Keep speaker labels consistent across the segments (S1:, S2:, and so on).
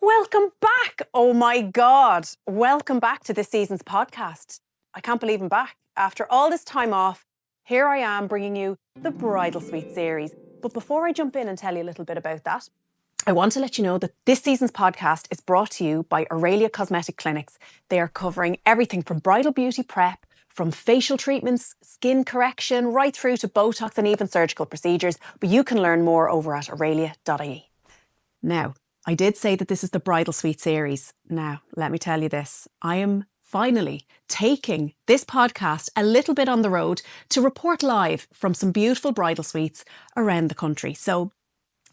S1: Welcome back. Oh my God. Welcome back to this season's podcast. I can't believe I'm back. After all this time off, here I am bringing you the Bridal Suite series. But before I jump in and tell you a little bit about that, I want to let you know that this season's podcast is brought to you by Aurelia Cosmetic Clinics. They are covering everything from bridal beauty prep, from facial treatments, skin correction, right through to Botox and even surgical procedures. But you can learn more over at aurelia.ie. Now, I did say that this is the Bridal Suite series. Now, let me tell you this. I am finally taking this podcast a little bit on the road to report live from some beautiful bridal suites around the country. So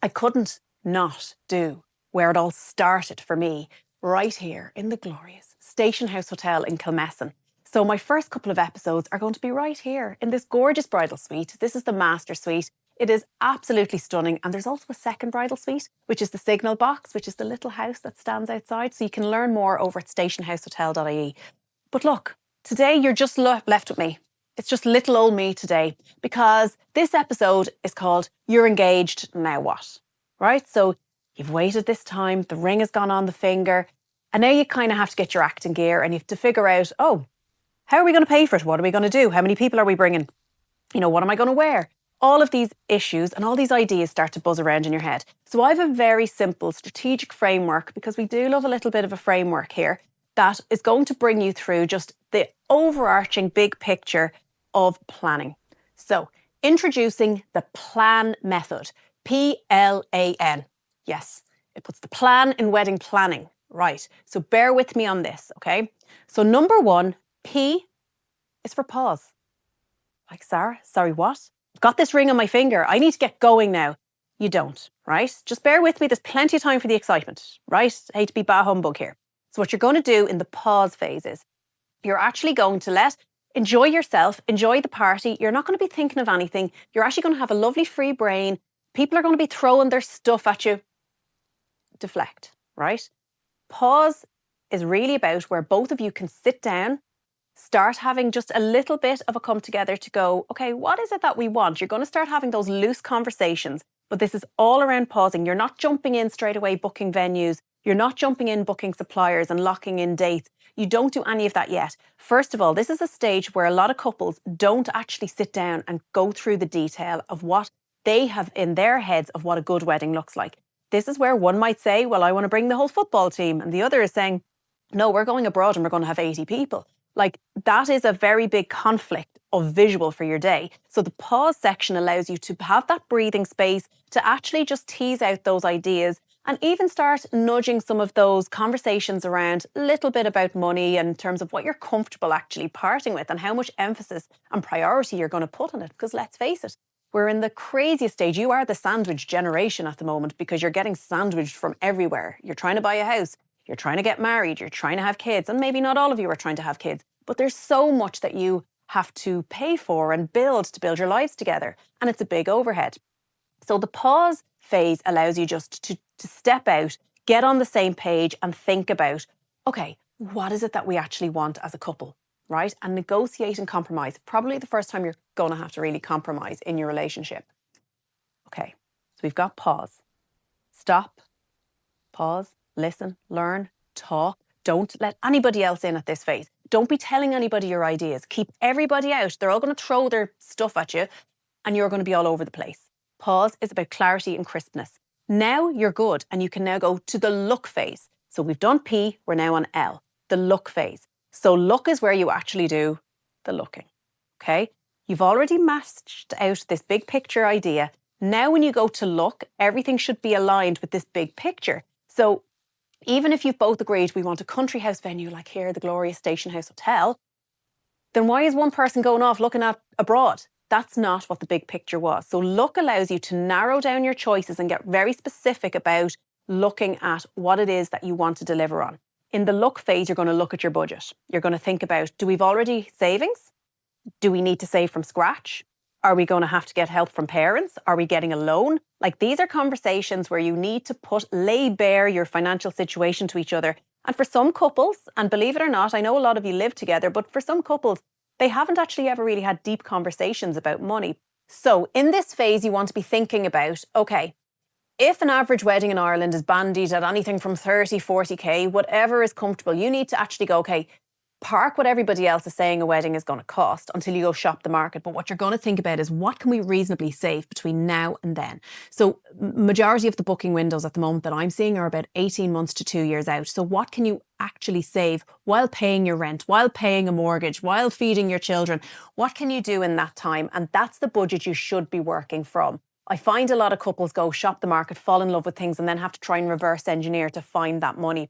S1: I couldn't not do where it all started for me, right here in the glorious Station House Hotel in Kilmessan. So my first couple of episodes are going to be right here in this gorgeous bridal suite. This is the master suite. It is absolutely stunning. And there's also a second bridal suite, which is the signal box, which is the little house that stands outside. So you can learn more over at stationhousehotel.ie. But look, today you're just left with me. It's just little old me today, because this episode is called You're Engaged, Now What? Right? So you've waited this time, the ring has gone on the finger, and now you kind of have to get your act in gear and you have to figure out, oh, how are we going to pay for it? What are we going to do? How many people are we bringing? What am I going to wear? All of these issues and all these ideas start to buzz around in your head. So I have a very simple strategic framework, because we do love a little bit of a framework here, that is going to bring you through just the overarching big picture of planning. So introducing the PLAN method, PLAN. Yes, it puts the plan in wedding planning. Right. So bear with me on this, okay? So number one, P is for pause. Like, Sara, sorry, what? I've got this ring on my finger. I need to get going now. You don't, right? Just bear with me. There's plenty of time for the excitement, right? I hate to be bah humbug here. So what you're going to do in the pause phase is you're actually going to enjoy yourself, enjoy the party. You're not going to be thinking of anything. You're actually going to have a lovely free brain. People are going to be throwing their stuff at you. Deflect, right? Pause is really about where both of you can sit down, start having just a little bit of a come together to go, okay, what is it that we want? You're going to start having those loose conversations, but this is all around pausing. You're not jumping in straight away booking venues. You're not jumping in booking suppliers and locking in dates. You don't do any of that yet. First of all, this is a stage where a lot of couples don't actually sit down and go through the detail of what they have in their heads of what a good wedding looks like. This is where one might say, well, I want to bring the whole football team. And the other is saying, no, we're going abroad and we're going to have 80 people. Like, that is a very big conflict of visual for your day. So the pause section allows you to have that breathing space to actually just tease out those ideas and even start nudging some of those conversations around a little bit about money in terms of what you're comfortable actually parting with and how much emphasis and priority you're going to put on it. Because let's face it, we're in the craziest stage. You are the sandwich generation at the moment, because you're getting sandwiched from everywhere. You're trying to buy a house. You're trying to get married, you're trying to have kids, and maybe not all of you are trying to have kids, but there's so much that you have to pay for and build to build your lives together, and it's a big overhead. So the pause phase allows you just to step out, get on the same page and think about, okay, what is it that we actually want as a couple, right? And negotiate and compromise. Probably the first time you're going to have to really compromise in your relationship. Okay, so we've got pause. Stop, pause. Listen, learn, talk. Don't let anybody else in at this phase. Don't be telling anybody your ideas. Keep everybody out. They're all going to throw their stuff at you and you're going to be all over the place. Pause is about clarity and crispness. Now you're good and you can now go to the look phase. So we've done P, we're now on L, the look phase. So look is where you actually do the looking, okay? You've already matched out this big picture idea. Now when you go to look, everything should be aligned with this big picture. So even if you've both agreed we want a country house venue like here, the glorious Station House Hotel, then why is one person going off looking at abroad? That's not what the big picture was. So look allows you to narrow down your choices and get very specific about looking at what it is that you want to deliver on. In the look phase, you're going to look at your budget. You're going to think about, do we've already savings? Do we need to save from scratch? Are we going to have to get help from parents? Are we getting a loan? Like, these are conversations where you need to lay bare your financial situation to each other. And for some couples, and believe it or not, I know a lot of you live together, but for some couples, they haven't actually ever really had deep conversations about money. So in this phase, you want to be thinking about, okay, if an average wedding in Ireland is bandied at anything from 30, 40k, whatever is comfortable, you need to actually go, okay, park what everybody else is saying a wedding is going to cost until you go shop the market. But what you're going to think about is what can we reasonably save between now and then? So majority of the booking windows at the moment that I'm seeing are about 18 months to 2 years out. So what can you actually save while paying your rent, while paying a mortgage, while feeding your children? What can you do in that time? And that's the budget you should be working from. I find a lot of couples go shop the market, fall in love with things, and then have to try and reverse engineer to find that money.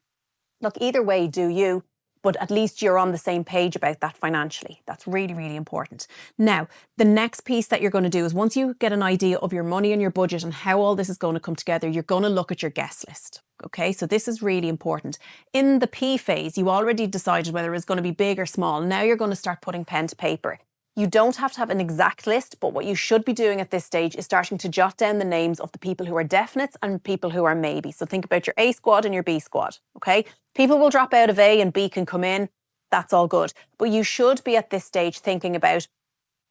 S1: Look, either way, do you. But at least you're on the same page about that financially. That's really, really important. Now, the next piece that you're going to do is once you get an idea of your money and your budget and how all this is going to come together, you're going to look at your guest list. Okay, so this is really important. In the P phase, you already decided whether it's going to be big or small. Now you're going to start putting pen to paper. You don't have to have an exact list, but what you should be doing at this stage is starting to jot down the names of the people who are definites and people who are maybe. So think about your A squad and your B squad, okay? People will drop out of A and B can come in. That's all good. But you should be at this stage thinking about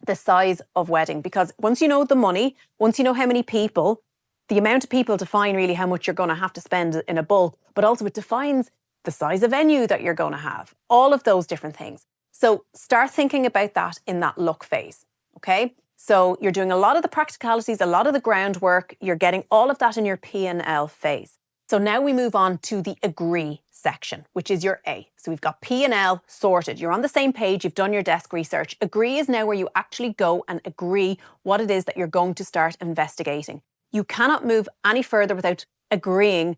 S1: the size of wedding, because once you know the money, once you know how many people, the amount of people define really how much you're going to have to spend in a bulk, but also it defines the size of venue that you're going to have, all of those different things. So start thinking about that in that look phase, okay? So you're doing a lot of the practicalities, a lot of the groundwork, you're getting all of that in your P&L phase. So now we move on to the agree section, which is your A. So we've got P&L sorted. You're on the same page, you've done your desk research. Agree is now where you actually go and agree what it is that you're going to start investigating. You cannot move any further without agreeing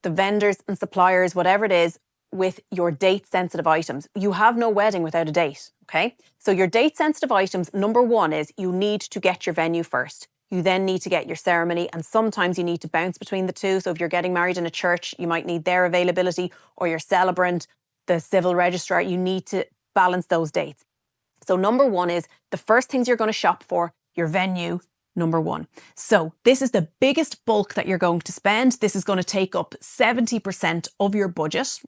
S1: the vendors and suppliers, whatever it is, with your date-sensitive items. You have no wedding without a date, okay? So your date-sensitive items, number one is you need to get your venue first. You then need to get your ceremony, and sometimes you need to bounce between the two. So if you're getting married in a church, you might need their availability, or your celebrant, the civil registrar, you need to balance those dates. So number one is the first things you're going to shop for, your venue, number one. So this is the biggest bulk that you're going to spend. This is going to take up 70% of your budget.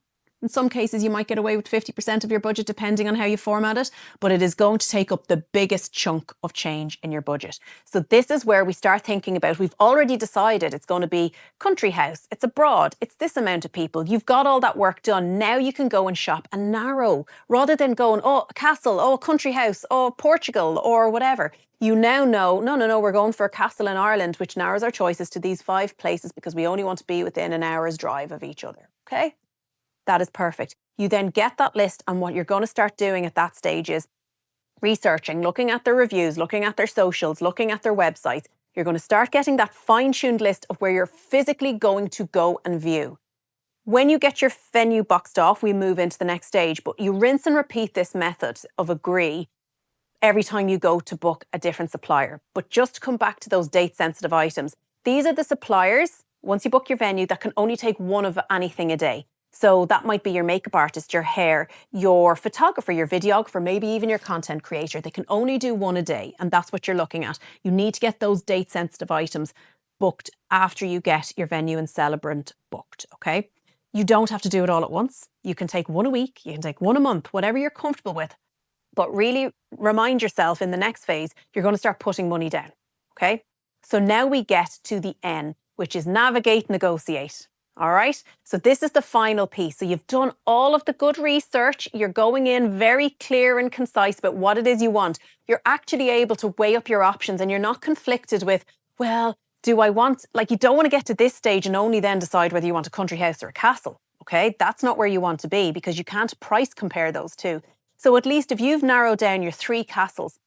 S1: In some cases, you might get away with 50% of your budget, depending on how you format it, but it is going to take up the biggest chunk of change in your budget. So this is where we start thinking about, we've already decided it's going to be country house, it's abroad, it's this amount of people. You've got all that work done. Now you can go and shop and narrow, rather than going, oh, a castle, oh, a country house, oh, Portugal, or whatever. You now know, no, we're going for a castle in Ireland, which narrows our choices to these 5 places because we only want to be within an hour's drive of each other, okay? That is perfect. You then get that list, and what you're going to start doing at that stage is researching, looking at their reviews, looking at their socials, looking at their websites. You're going to start getting that fine-tuned list of where you're physically going to go and view. When you get your venue boxed off, we move into the next stage, but you rinse and repeat this method of agree every time you go to book a different supplier. But just to come back to those date-sensitive items, these are the suppliers, once you book your venue, that can only take one of anything a day. So that might be your makeup artist, your hair, your photographer, your videographer, maybe even your content creator. They can only do one a day, and that's what you're looking at. You need to get those date-sensitive items booked after you get your venue and celebrant booked, okay? You don't have to do it all at once. You can take one a week, you can take one a month, whatever you're comfortable with. But really remind yourself in the next phase, you're going to start putting money down, okay? So now we get to the N, which is navigate, negotiate. All right, so this is the final piece. So you've done all of the good research. You're going in very clear and concise about what it is you want. You're actually able to weigh up your options, and you're not conflicted with, well, do I want, like, you don't want to get to this stage and only then decide whether you want a country house or a castle. Okay, that's not where you want to be, because you can't price compare those two. So at least if you've narrowed down your 3 castles,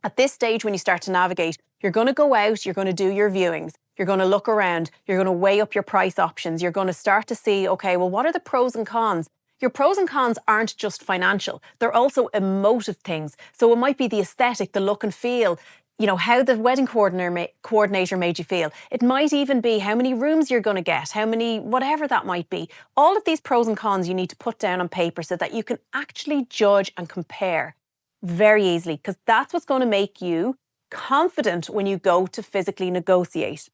S1: at this stage when you start to navigate, you're going to go out, you're going to do your viewings. You're going to look around, you're going to weigh up your price options, you're going to start to see, okay, well, what are the pros and cons? Your pros and cons aren't just financial, they're also emotive things. So it might be the aesthetic, the look and feel, you know, how the wedding coordinator made you feel. It might even be how many rooms you're going to get, how many, whatever that might be. All of these pros and cons you need to put down on paper so that you can actually judge and compare very easily, because that's what's going to make you confident when you go to physically negotiate.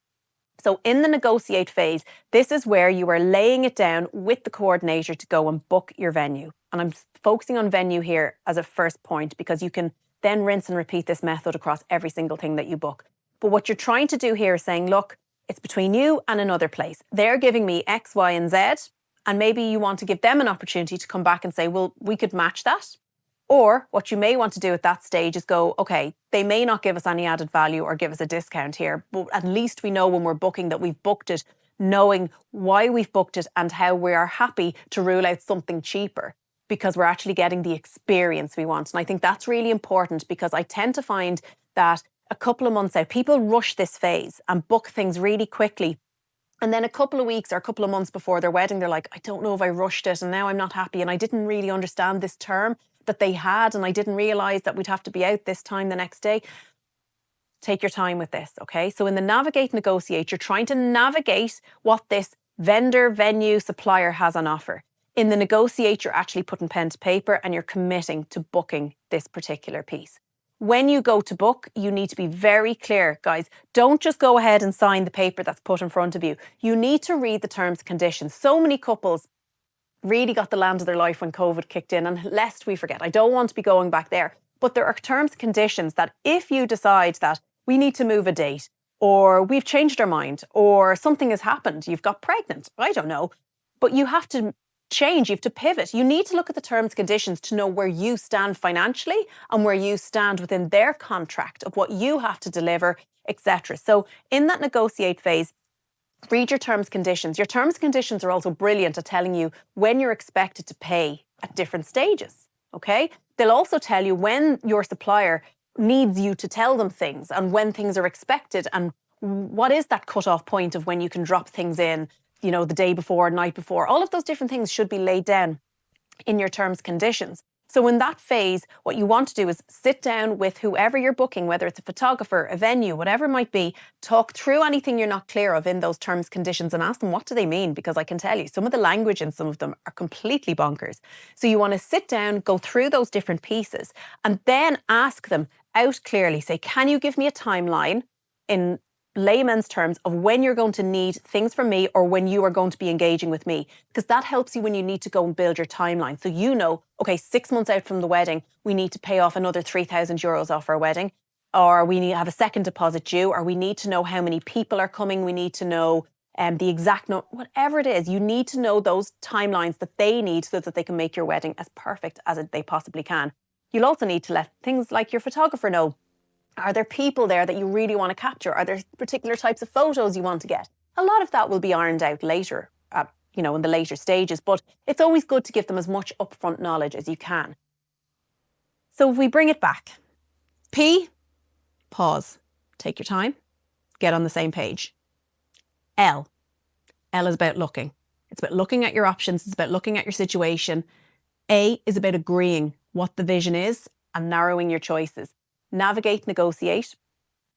S1: So in the negotiate phase, this is where you are laying it down with the coordinator to go and book your venue. And I'm focusing on venue here as a first point, because you can then rinse and repeat this method across every single thing that you book. But what you're trying to do here is saying, look, It's between you and another place. They're giving me X, Y, and Z, and maybe you want to give them an opportunity to come back and say, well, we could match that. Or what you may want to do at that stage is go, okay, they may not give us any added value or give us a discount here, but at least we know when we're booking that we've booked it, knowing why we've booked it and how we are happy to rule out something cheaper because we're actually getting the experience we want. And I think that's really important because I tend to find that a couple of months out, people rush this phase and book things really quickly. And then a couple of weeks or a couple of months before their wedding, they're like, I don't know if I rushed it and now I'm not happy and I didn't really understand this term that they had and I didn't realise that we'd have to be out this time the next day. Take your time with this, okay? So in the navigate, negotiate, you're trying to navigate what this vendor, venue, supplier has on offer. In the negotiate, you're actually putting pen to paper and you're committing to booking this particular piece. When you go to book, you need to be very clear, guys. Don't just go ahead and sign the paper that's put in front of you. You need to read the terms and conditions. So many couples really got the land of their life when COVID kicked in, and lest we forget, I don't want to be going back there, but there are terms and conditions that if you decide that we need to move a date, or we've changed our mind, or something has happened, you've got pregnant, I don't know, but you have to change, you have to pivot. You need to look at the terms and conditions to know where you stand financially and where you stand within their contract of what you have to deliver, etc. So in that negotiate phase, read your terms and conditions. Your terms and conditions are also brilliant at telling you when you're expected to pay at different stages, okay? They'll also tell you when your supplier needs you to tell them things and when things are expected and what is that cut-off point of when you can drop things in, you know, the day before, night before. All of those different things should be laid down in your terms and conditions. So in that phase, what you want to do is sit down with whoever you're booking, whether it's a photographer, a venue, whatever it might be, talk through anything you're not clear of in those terms and conditions and ask them, what do they mean? Because I can tell you, some of the language in some of them are completely bonkers. So you want to sit down, go through those different pieces and then ask them out clearly, say, can you give me a timeline in layman's terms of when you're going to need things from me or when you are going to be engaging with me, because that helps you when you need to go and build your timeline. So you know, okay, 6 months out from the wedding, we need to pay off another €3,000 off our wedding, or we need to have a second deposit due, or we need to know how many people are coming. We need to know the exact number, whatever it is, you need to know those timelines that they need so that they can make your wedding as perfect as they possibly can. You'll also need to let things like your photographer know. Are there people there that you really want to capture? Are there particular types of photos you want to get? A lot of that will be ironed out later, in the later stages, but it's always good to give them as much upfront knowledge as you can. So if we bring it back, P, pause, take your time, get on the same page. L is about looking. It's about looking at your options. It's about looking at your situation. A is about agreeing what the vision is and narrowing your choices. Navigate, negotiate.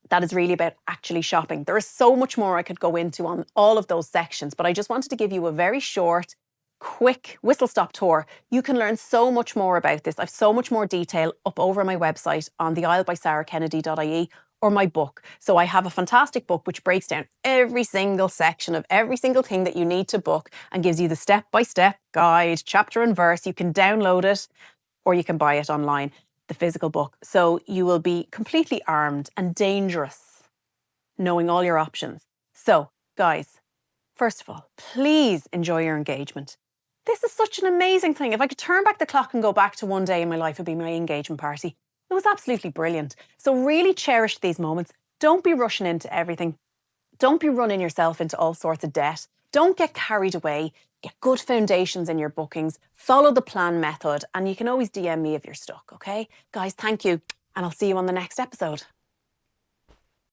S1: That is really about actually shopping. There is so much more I could go into on all of those sections, but I just wanted to give you a very short, quick whistle-stop tour. You can learn so much more about this. I've so much more detail up over my website on theislebysarakennedy.ie or my book. So I have a fantastic book which breaks down every single section of every single thing that you need to book and gives you the step-by-step guide, chapter and verse. You can download it or you can buy it online, the physical book. So you will be completely armed and dangerous, knowing all your options. So, guys, first of all, please enjoy your engagement. This is such an amazing thing. If I could turn back the clock and go back to one day in my life, it would be my engagement party. It was absolutely brilliant. So really cherish these moments. Don't be rushing into everything. Don't be running yourself into all sorts of debt. Don't get carried away. Get good foundations in your bookings. Follow the plan method. And you can always DM me if you're stuck, okay? Guys, thank you. And I'll see you on the next episode.